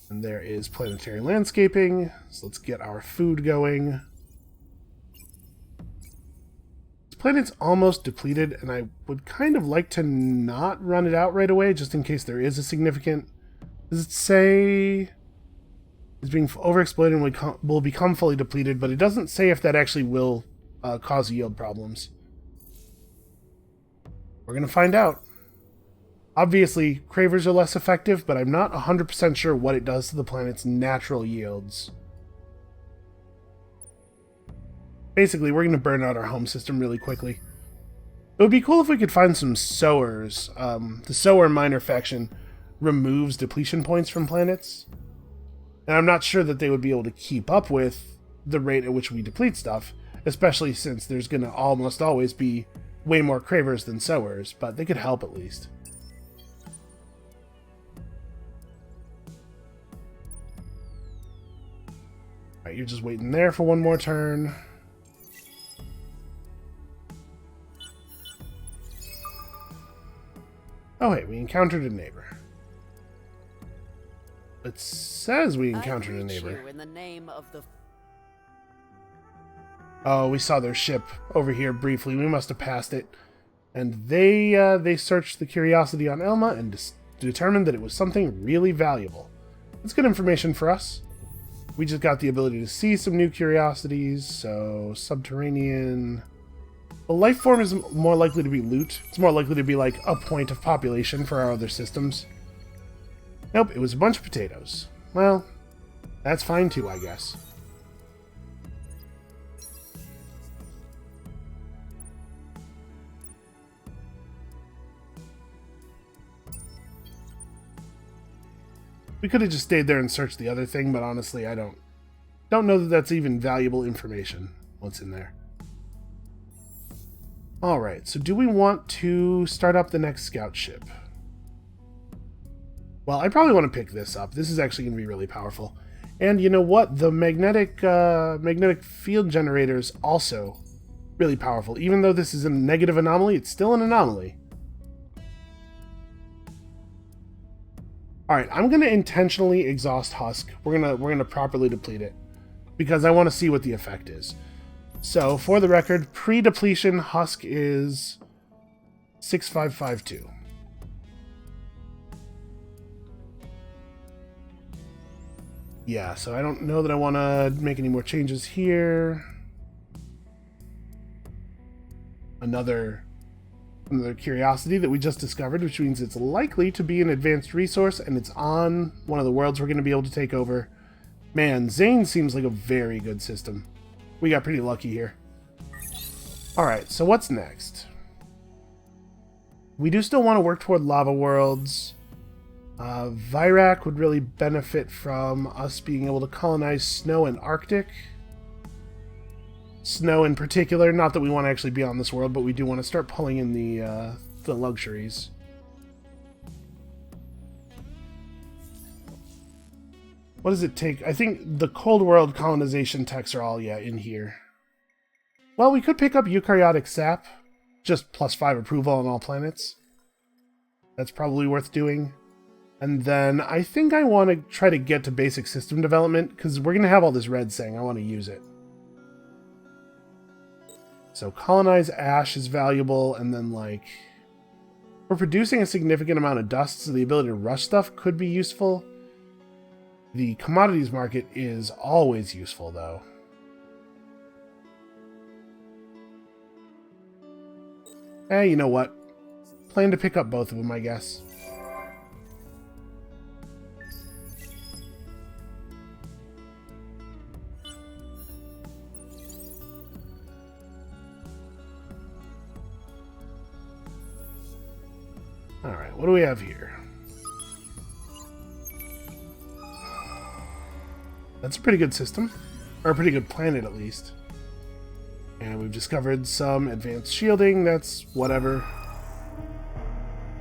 And there is planetary landscaping. So let's get our food going. This planet's almost depleted, and I would kind of like to not run it out right away, just in case there is a significant... Does it say... is being overexploited and will become fully depleted, but it doesn't say if that actually will cause yield problems. We're going to find out. Obviously, Cravers are less effective, but I'm not 100% sure what it does to the planet's natural yields. Basically, we're going to burn out our home system really quickly. It would be cool if we could find some sowers. The sower miner faction removes depletion points from planets. And I'm not sure that they would be able to keep up with the rate at which we deplete stuff, especially since there's going to almost always be way more Cravers than sowers, but they could help at least. Alright, you're just waiting there for one more turn. Oh hey, we encountered a neighbor. It says we encountered a neighbor. In the name of the... Oh, we saw their ship over here briefly. We must have passed it. And they searched the curiosity on Elma and determined that it was something really valuable. That's good information for us. We just got the ability to see some new curiosities, so subterranean... A life form is more likely to be loot. It's more likely to be like a point of population for our other systems. Nope, it was a bunch of potatoes. Well, that's fine too, I guess. We could have just stayed there and searched the other thing, but honestly, I don't know that that's even valuable information, what's in there. Alright, so do we want to start up the next scout ship? Well, I probably want to pick this up. This is actually going to be really powerful. And you know what? The magnetic field generator is also really powerful. Even though this is a negative anomaly, it's still an anomaly. Alright, I'm going to intentionally exhaust Husk. We're gonna properly deplete it, because I want to see what the effect is. So, for the record, pre-depletion Husk is 6552. Yeah, so I don't know that I want to make any more changes here. Another curiosity that we just discovered, which means it's likely to be an advanced resource, and it's on one of the worlds we're going to be able to take over. Man, Zane seems like a very good system. We got pretty lucky here. Alright, so what's next? We do still want to work toward lava worlds. Virac would really benefit from us being able to colonize snow and Arctic. Snow in particular, not that we want to actually be on this world, but we do want to start pulling in the luxuries. What does it take? I think the Cold World colonization techs are all, in here. Well, we could pick up eukaryotic sap. Just +5 approval on all planets. That's probably worth doing. And then I think I want to try to get to basic system development, because we're going to have all this red saying I want to use it. So colonize ash is valuable, and then we're producing a significant amount of dust, so the ability to rush stuff could be useful. The commodities market is always useful, though. You know what? Plan to pick up both of them, I guess. Alright, what do we have here? That's a pretty good system. Or a pretty good planet, at least. And we've discovered some advanced shielding, that's whatever.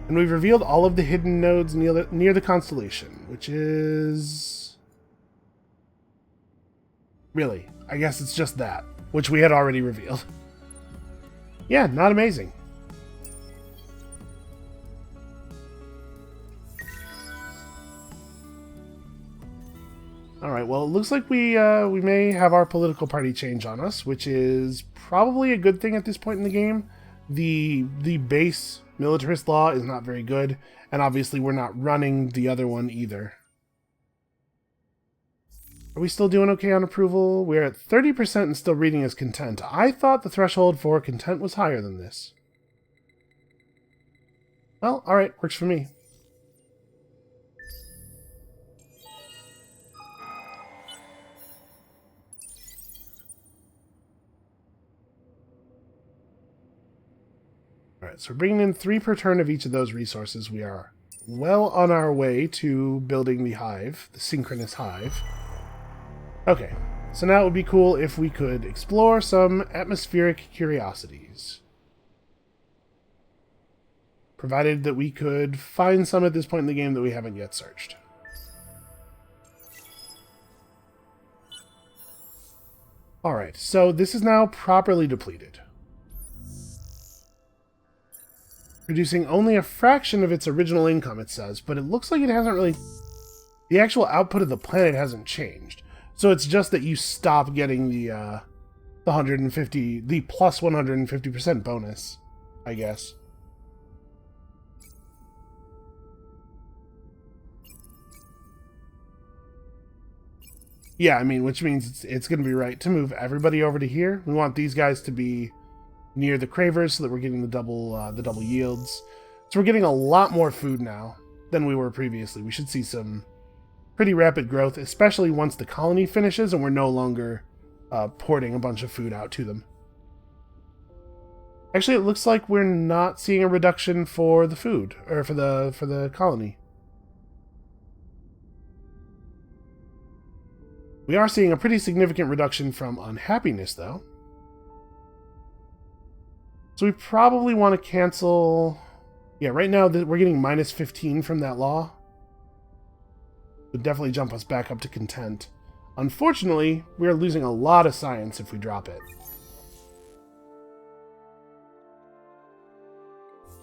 And we've revealed all of the hidden nodes near the constellation, which is... Really, I guess it's just that, which we had already revealed. Yeah, not amazing. Alright, well, it looks like we may have our political party change on us, which is probably a good thing at this point in the game. The base militarist law is not very good, and obviously we're not running the other one either. Are we still doing okay on approval? We're at 30% and still reading as content. I thought the threshold for content was higher than this. Well, alright, works for me. Alright, so we're bringing in 3 per turn of each of those resources. We are well on our way to building the hive, the synchronous hive. Okay, so now it would be cool if we could explore some atmospheric curiosities. Provided that we could find some at this point in the game that we haven't yet searched. Alright, so this is now properly depleted. Producing only a fraction of its original income, it says, but it looks like it hasn't really... The actual output of the planet hasn't changed. So it's just that you stop getting the 150, the plus 150% bonus, I guess. Yeah, I mean, which means it's going to be right to move everybody over to here. We want these guys to be near the Cravers so that we're getting the double yields. So we're getting a lot more food now than we were previously. We should see some pretty rapid growth, especially once the colony finishes and we're no longer porting a bunch of food out to them. Actually, it looks like we're not seeing a reduction for the food, or for the colony. We are seeing a pretty significant reduction from unhappiness, though. So we probably want to cancel... Yeah, right now we're getting minus 15 from that law. Would definitely jump us back up to content. Unfortunately, we are losing a lot of science if we drop it.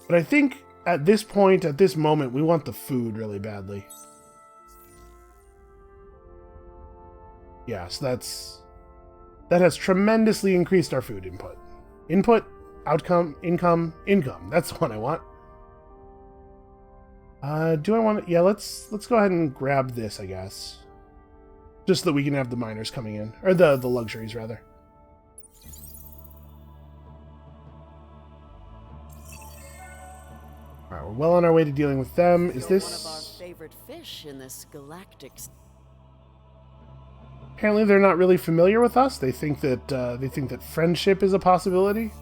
But I think at this point, at this moment, we want the food really badly. Yeah, so that has tremendously increased our food input. Input, outcome, income, income. That's the one I want. Do I want to... Yeah, let's go ahead and grab this, I guess. Just so that we can have the miners coming in. Or the luxuries, rather. Alright, we're well on our way to dealing with them. Is this... one of our favorite fish in this galactic... Apparently they're not really familiar with us. They think that friendship is a possibility.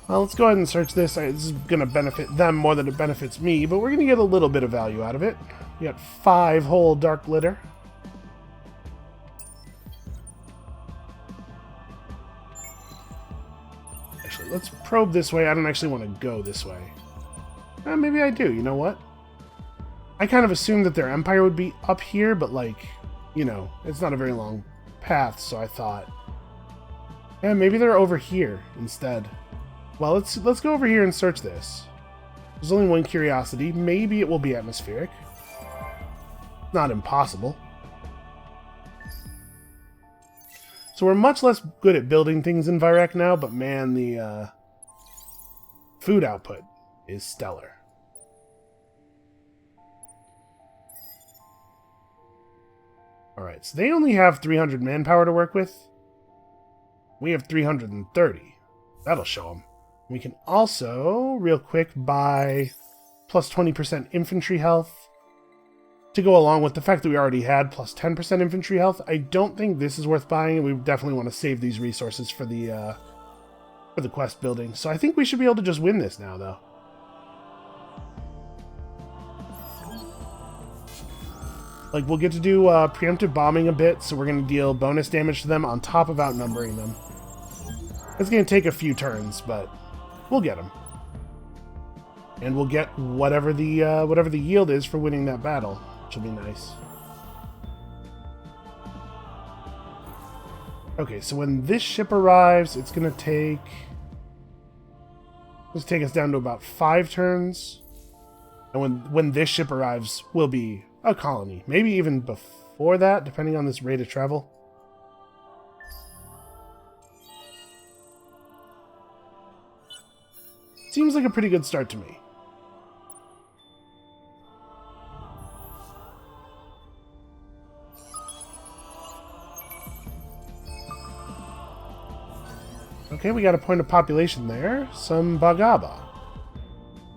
Well, let's go ahead and search this. This is going to benefit them more than it benefits me, but we're going to get a little bit of value out of it. We got 5 whole dark glitter. Actually, let's probe this way. I don't actually want to go this way. Maybe I do. You know what? I kind of assumed that their empire would be up here, but, like, you know, it's not a very long path, so I thought... Yeah, maybe they're over here instead. Well, let's go over here and search this. There's only one curiosity. Maybe it will be atmospheric. Not impossible. So we're much less good at building things in Vyrek now, but man, the food output is stellar. Alright, so they only have 300 manpower to work with. We have 330. That'll show them. We can also, real quick, buy plus 20% infantry health to go along with the fact that we already had plus 10% infantry health. I don't think this is worth buying. We definitely want to save these resources for the quest building. So I think we should be able to just win this now, though. Like, we'll get to do preemptive bombing a bit, so we're going to deal bonus damage to them on top of outnumbering them. It's going to take a few turns, but we'll get them. And we'll get whatever the yield is for winning that battle, which will be nice. Okay, so when this ship arrives, it's going to take... Let's take us down to about 5 turns. And when this ship arrives, we'll be a colony. Maybe even before that, depending on this rate of travel. Seems like a pretty good start to me. Okay, we got a point of population there. Some Bagaba.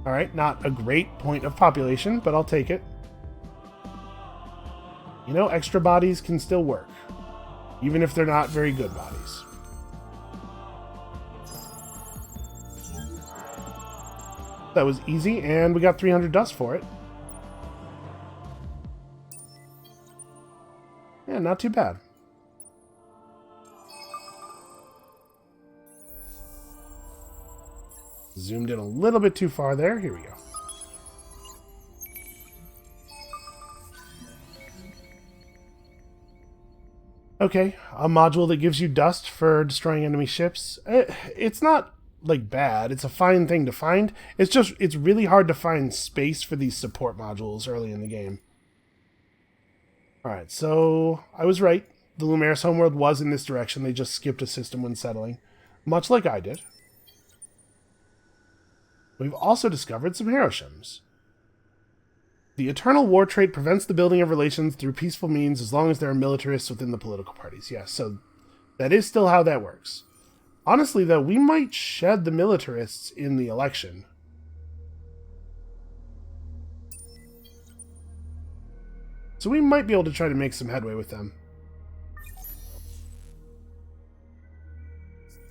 Alright, not a great point of population, but I'll take it. You know, extra bodies can still work. Even if they're not very good bodies. That was easy, and we got 300 dust for it. Yeah, not too bad. Zoomed in a little bit too far there. Here we go. Okay, a module that gives you dust for destroying enemy ships. It's not, like, bad. It's a fine thing to find. It's really hard to find space for these support modules early in the game. Alright, so I was right. The Lumaris homeworld was in this direction. They just skipped a system when settling. Much like I did. We've also discovered some Heroshims. The eternal war trait prevents the building of relations through peaceful means as long as there are militarists within the political parties. Yes, so that is still how that works. Honestly, though, we might shed the militarists in the election. So we might be able to try to make some headway with them.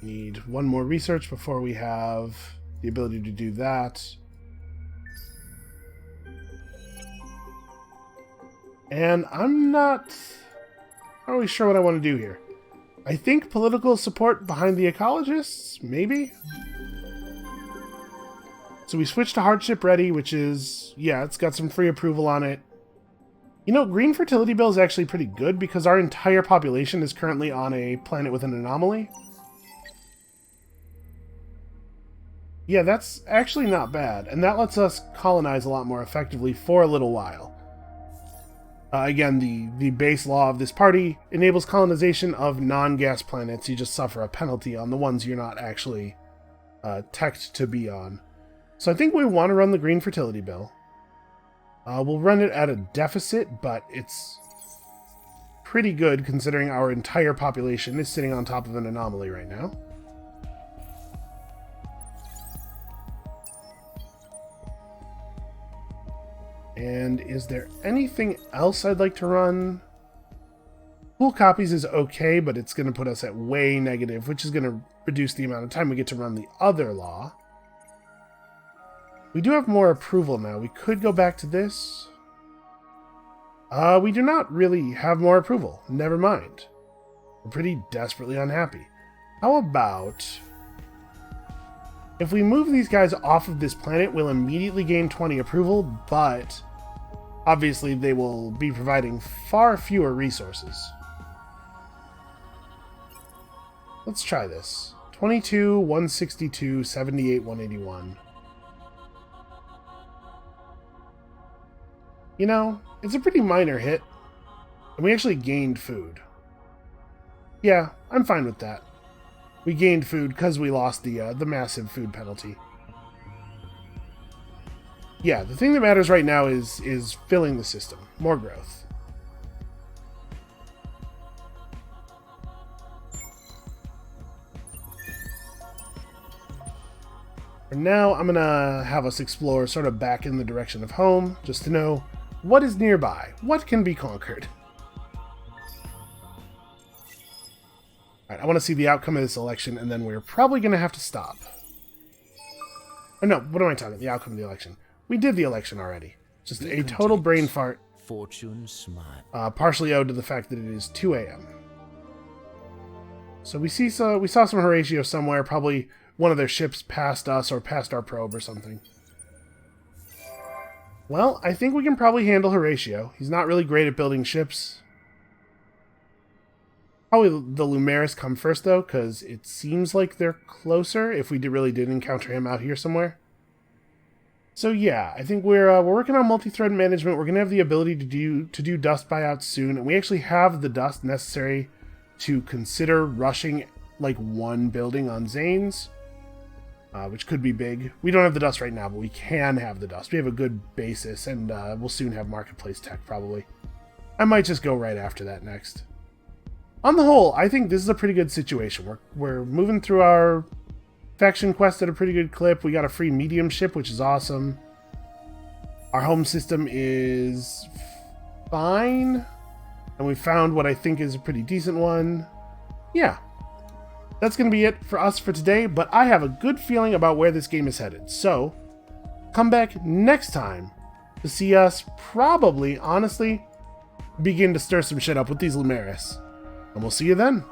Need one more research before we have the ability to do that. And I'm not really sure what I want to do here. I think political support behind the ecologists, maybe? So we switched to hardship ready, which is, yeah, it's got some free approval on it. You know, green fertility bill is actually pretty good because our entire population is currently on a planet with an anomaly. Yeah, that's actually not bad, and that lets us colonize a lot more effectively for a little while. Again, the base law of this party enables colonization of non-gas planets. You just suffer a penalty on the ones you're not actually teched to be on. So I think we want to run the green fertility bill. We'll run it at a deficit, but it's pretty good considering our entire population is sitting on top of an anomaly right now. And is there anything else I'd like to run? Full copies is okay, but it's going to put us at way negative, which is going to reduce the amount of time we get to run the other law. We do have more approval now. We could go back to this. We do not really have more approval. Never mind. We're pretty desperately unhappy. How about... if we move these guys off of this planet, we'll immediately gain 20 approval, but... obviously, they will be providing far fewer resources. Let's try this. 22, 162, 78, 181. You know, it's a pretty minor hit. And we actually gained food. Yeah, I'm fine with that. We gained food because we lost the massive food penalty. Yeah, the thing that matters right now is filling the system. More growth. For now, I'm going to have us explore sort of back in the direction of home, just to know what is nearby, what can be conquered. Alright, I want to see the outcome of this election, and then we're probably going to have to stop. Oh no, what am I talking about? The outcome of the election. We did the election already. Just a total brain fart. Fortune smile. Partially owed to the fact that it is 2 a.m. So we saw some Horatio somewhere. Probably one of their ships passed us or passed our probe or something. Well, I think we can probably handle Horatio. He's not really great at building ships. Probably the Lumeris come first, though, because it seems like they're closer if we really did encounter him out here somewhere. So yeah, I think we're working on multi-thread management. We're going to have the ability to do dust buyouts soon, and we actually have the dust necessary to consider rushing like one building on Zane's, which could be big. We don't have the dust right now, but we can have the dust. We have a good basis, and we'll soon have marketplace tech, probably. I might just go right after that next. On the whole, I think this is a pretty good situation. We're moving through our faction quest at a pretty good clip. We got a free medium ship, which is awesome. Our home system is fine, and we found what I think is a pretty decent one. Yeah, that's going to be it for us for today, but I have a good feeling about where this game is headed. So, come back next time to see us probably, honestly, begin to stir some shit up with these Lumeris. And we'll see you then.